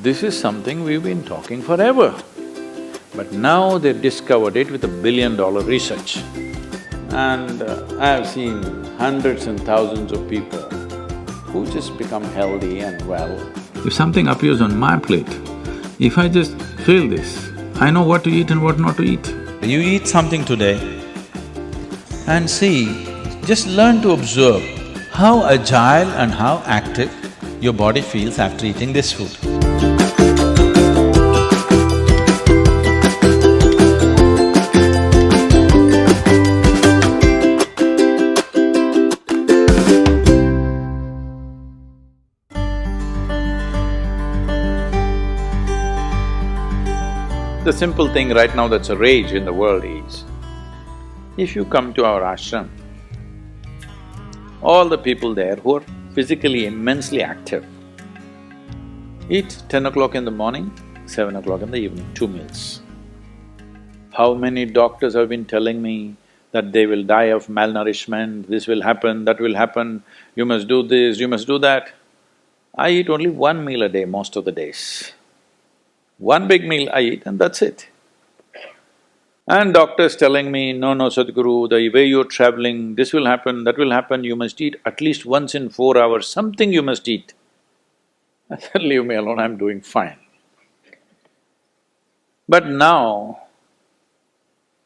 This is something we've been talking forever. But now they've discovered it with $1 billion research. And I've seen hundreds and thousands of people who just become healthy and well. If something appears on my plate, if I just feel this, I know what to eat and what not to eat. You eat something today and see, just learn to observe how agile and how active your body feels after eating this food. The simple thing right now that's a rage in the world is, if you come to our ashram, all the people there who are physically immensely active eat 10 o'clock in the morning, 7 o'clock in the evening, 2 meals. How many doctors have been telling me that they will die of malnourishment, this will happen, that will happen, you must do this, you must do that. I eat only 1 meal a day most of the days. 1 big meal I eat and that's it. And doctors telling me, no, Sadhguru, the way you're traveling, this will happen, that will happen, you must eat at least once in 4 hours, something you must eat. I said, leave me alone, I'm doing fine. But now,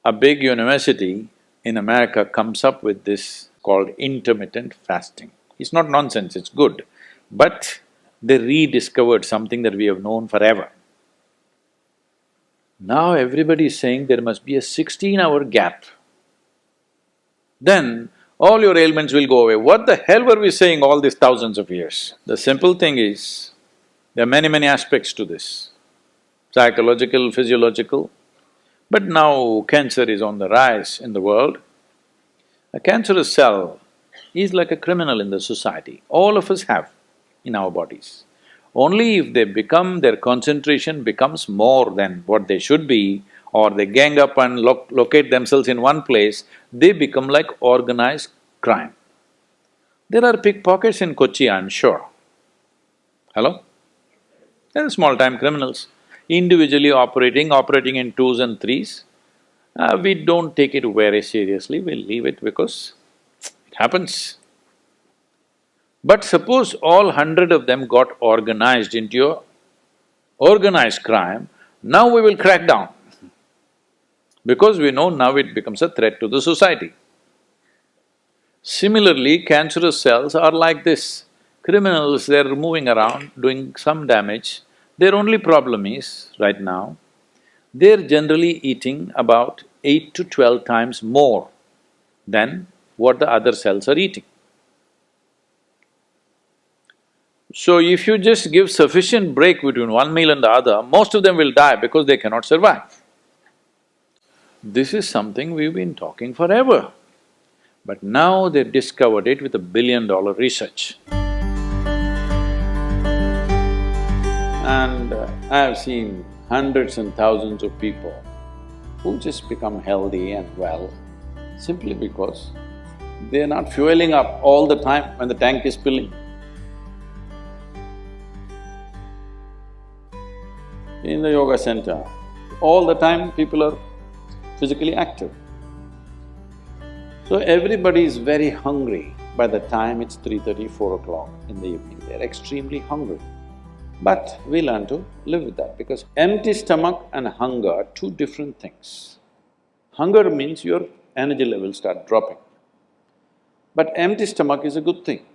a big university in America comes up with this called intermittent fasting. It's not nonsense, it's good, but they rediscovered something that we have known forever. Now everybody is saying there must be a 16-hour gap. Then all your ailments will go away. What the hell were we saying all these thousands of years? The simple thing is, there are many aspects to this, psychological, physiological. But now cancer is on the rise in the world. A cancerous cell is like a criminal in the society, all of us have in our bodies. Only if their concentration becomes more than what they should be, or they gang up and locate themselves in one place, they become like organized crime. There are pickpockets in Kochi, I'm sure. Hello? There are small-time criminals, individually operating in twos and threes. We don't take it very seriously, we leave it because it happens. But suppose all 100 of them got organized into a organized crime, now we will crack down. Because we know now it becomes a threat to the society. Similarly, cancerous cells are like this. Criminals, they're moving around, doing some damage. Their only problem is, right now, they're generally eating about 8 to 12 times more than what the other cells are eating. So if you just give sufficient break between one meal and the other, most of them will die because they cannot survive. This is something we've been talking forever. But now they've discovered it with $1 billion research. And I've seen hundreds and thousands of people who just become healthy and well simply because they're not fueling up all the time when the tank is filling. In the yoga center, all the time people are physically active. So everybody is very hungry by the time it's 3:30, 4 o'clock in the evening, they're extremely hungry. But we learn to live with that because empty stomach and hunger are two different things. Hunger means your energy levels start dropping. But empty stomach is a good thing.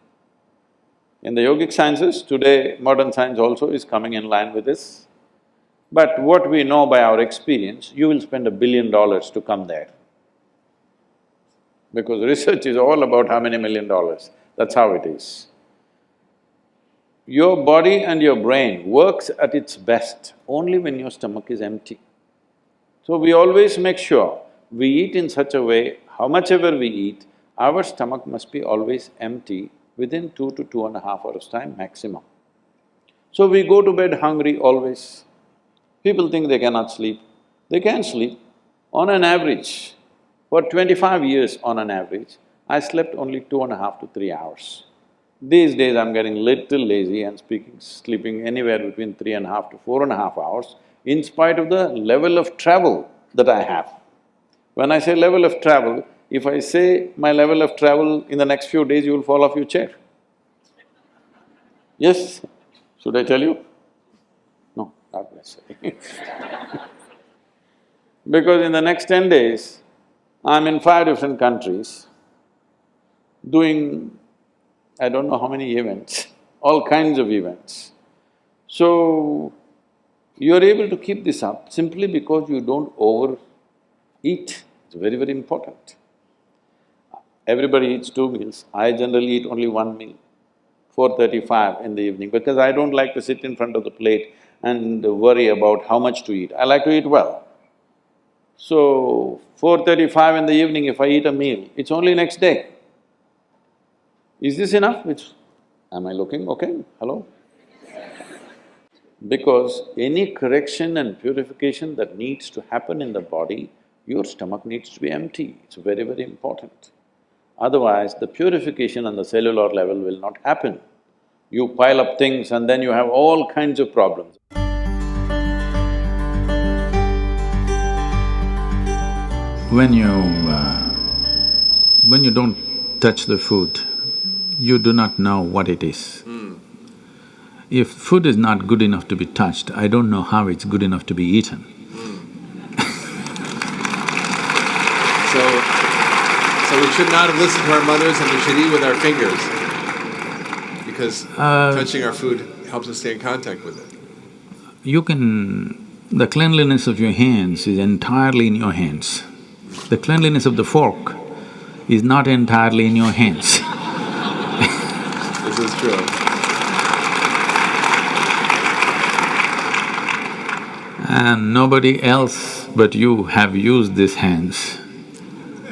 In the yogic sciences, today modern science also is coming in line with this. But what we know by our experience, you will spend $1 billion to come there. Because research is all about how many $1 million, that's how it is. Your body and your brain works at its best only when your stomach is empty. So we always make sure we eat in such a way, how much ever we eat, our stomach must be always empty within 2 to 2.5 hours' time maximum. So we go to bed hungry always. People think they cannot sleep. They can sleep. On an average, for 25 years on an average, I slept only 2.5 to 3 hours. These days I'm getting little lazy and sleeping anywhere between 3.5 to 4.5 hours in spite of the level of travel that I have. When I say level of travel, if I say my level of travel in the next few days, you will fall off your chair. Yes? Should I tell you? No, not necessarily. Because in the next 10 days, I'm in 5 different countries doing I don't know how many events, all kinds of events. So, you're able to keep this up simply because you don't overeat. It's very, very important. Everybody eats 2 meals. I generally eat only 1 meal, 4:35 in the evening, because I don't like to sit in front of the plate and worry about how much to eat. I like to eat well. So, 4:35 in the evening, if I eat a meal, it's only next day. Is this enough? Am I looking okay? Hello? Because any correction and purification that needs to happen in the body, your stomach needs to be empty. It's very, very important. Otherwise, the purification on the cellular level will not happen. You pile up things and then you have all kinds of problems. When you don't touch the food, you do not know what it is. If food is not good enough to be touched, I don't know how it's good enough to be eaten. So we should not have listened to our mothers and we should eat with our fingers because touching our food helps us stay in contact with it. The cleanliness of your hands is entirely in your hands. The cleanliness of the fork is not entirely in your hands. This is true. And nobody else but you have used these hands.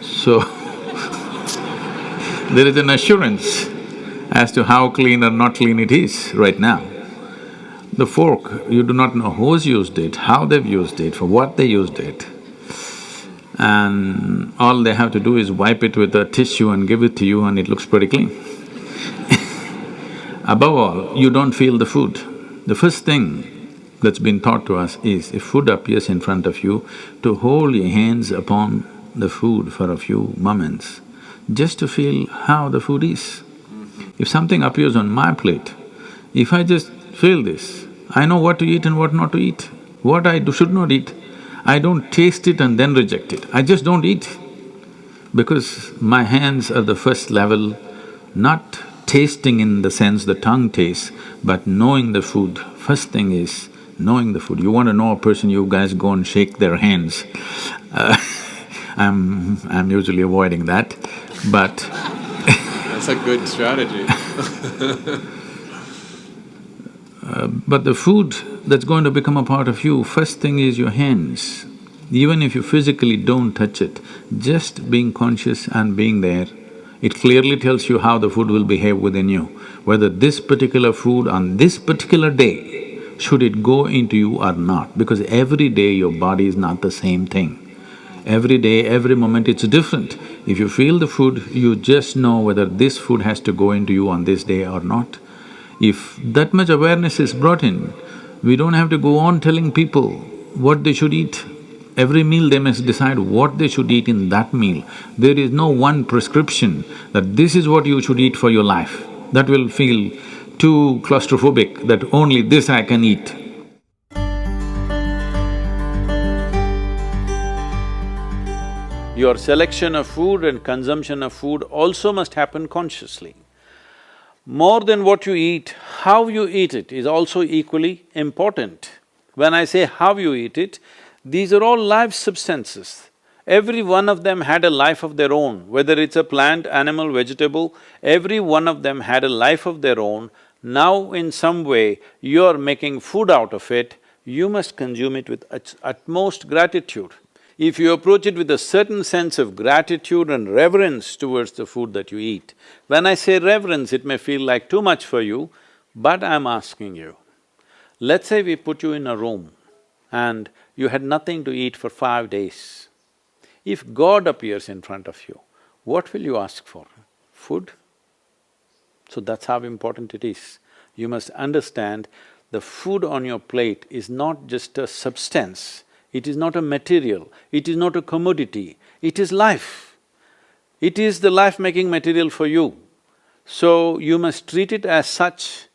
So, there is an assurance as to how clean or not clean it is right now. The fork, you do not know who's used it, how they've used it, for what they used it. And all they have to do is wipe it with a tissue and give it to you and it looks pretty clean. Above all, you don't feel the food. The first thing that's been taught to us is, if food appears in front of you, to hold your hands upon the food for a few moments, just to feel how the food is. If something appears on my plate, if I just feel this, I know what to eat and what not to eat, what I should not eat. I don't taste it and then reject it, I just don't eat. Because my hands are the first level, not tasting in the sense the tongue tastes, but knowing the food. First thing is knowing the food. You want to know a person, you guys go and shake their hands. I'm usually avoiding that, but That's a good strategy. But the food that's going to become a part of you, first thing is your hands. Even if you physically don't touch it, just being conscious and being there, it clearly tells you how the food will behave within you. Whether this particular food on this particular day, should it go into you or not, because every day your body is not the same thing. Every day, every moment it's different. If you feel the food, you just know whether this food has to go into you on this day or not. If that much awareness is brought in, we don't have to go on telling people what they should eat. Every meal they must decide what they should eat in that meal. There is no one prescription that this is what you should eat for your life. That will feel too claustrophobic, that only this I can eat. Your selection of food and consumption of food also must happen consciously. More than what you eat, how you eat it is also equally important. When I say how you eat it, these are all live substances. Every one of them had a life of their own, whether it's a plant, animal, vegetable, every one of them had a life of their own. Now in some way, you're making food out of it, you must consume it with utmost gratitude. If you approach it with a certain sense of gratitude and reverence towards the food that you eat, when I say reverence, it may feel like too much for you, but I'm asking you, let's say we put you in a room and you had nothing to eat for 5 days. If God appears in front of you, what will you ask for? Food? So that's how important it is. You must understand the food on your plate is not just a substance, it is not a material, it is not a commodity, it is life. It is the life-making material for you. So you must treat it as such.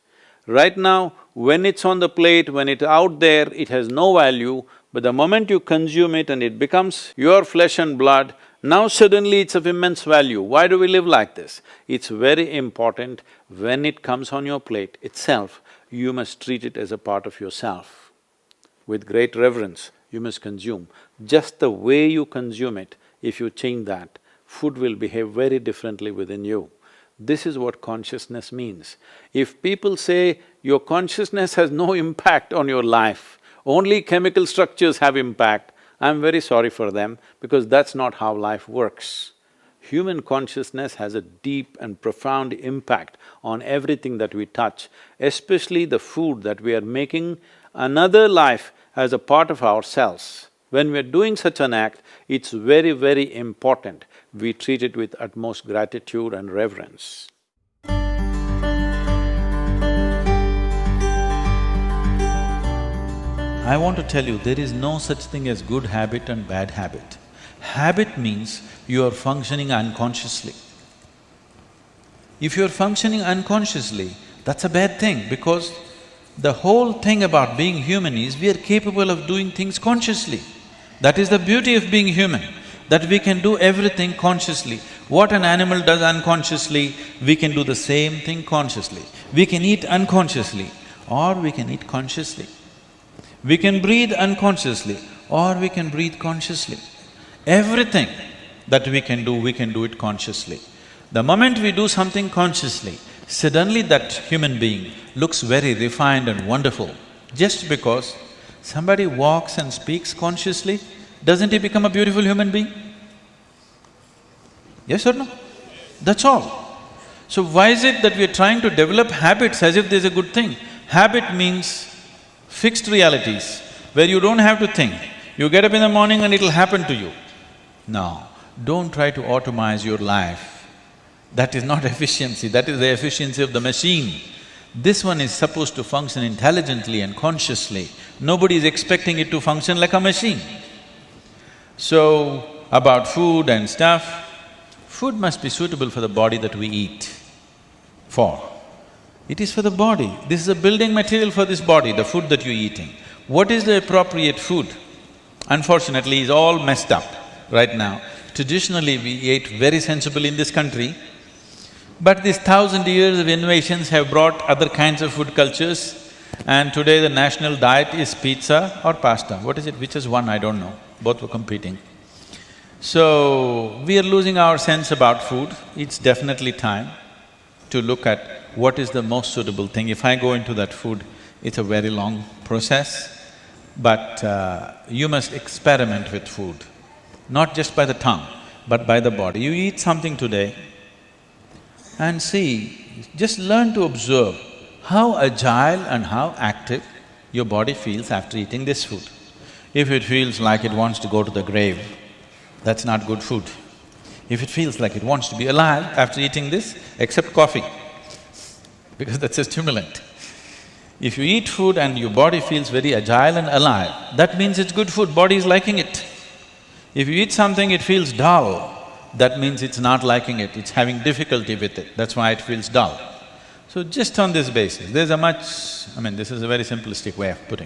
Right now, when it's on the plate, when it's out there, it has no value, but the moment you consume it and it becomes your flesh and blood, now suddenly it's of immense value. Why do we live like this? It's very important, when it comes on your plate itself, you must treat it as a part of yourself. With great reverence, you must consume. Just the way you consume it, if you change that, food will behave very differently within you. This is what consciousness means. If people say your consciousness has no impact on your life, only chemical structures have impact, I'm very sorry for them because that's not how life works. Human consciousness has a deep and profound impact on everything that we touch, especially the food that we are making another life as a part of ourselves. When we're doing such an act, it's very, very important we treat it with utmost gratitude and reverence. I want to tell you, there is no such thing as good habit and bad habit. Habit means you are functioning unconsciously. If you're functioning unconsciously, that's a bad thing because the whole thing about being human is we are capable of doing things consciously. That is the beauty of being human, that we can do everything consciously. What an animal does unconsciously, we can do the same thing consciously. We can eat unconsciously or we can eat consciously. We can breathe unconsciously or we can breathe consciously. Everything that we can do it consciously. The moment we do something consciously, suddenly that human being looks very refined and wonderful. Just because somebody walks and speaks consciously, doesn't he become a beautiful human being? Yes or no? That's all. So why is it that we are trying to develop habits as if there's a good thing? Habit means fixed realities, where you don't have to think. You get up in the morning and it'll happen to you. No, don't try to automize your life. That is not efficiency, that is the efficiency of the machine. This one is supposed to function intelligently and consciously. Nobody is expecting it to function like a machine. So, about food and stuff, food must be suitable for the body that we eat for. It is for the body. This is a building material for this body, the food that you're eating. What is the appropriate food? Unfortunately, is all messed up right now. Traditionally, we ate very sensibly in this country, but these 1,000 years of innovations have brought other kinds of food cultures, and today the national diet is pizza or pasta. What is it? Which is one? I don't know. Both were competing. So, we are losing our sense about food. It's definitely time to look at what is the most suitable thing. If I go into that food, it's a very long process, but you must experiment with food, not just by the tongue, but by the body. You eat something today and see, just learn to observe how agile and how active your body feels after eating this food. If it feels like it wants to go to the grave, that's not good food. If it feels like it wants to be alive after eating this, except coffee, because that's a stimulant. If you eat food and your body feels very agile and alive, that means it's good food, body is liking it. If you eat something, it feels dull, that means it's not liking it, it's having difficulty with it, that's why it feels dull. So just on this basis, there's a much… this is a very simplistic way of putting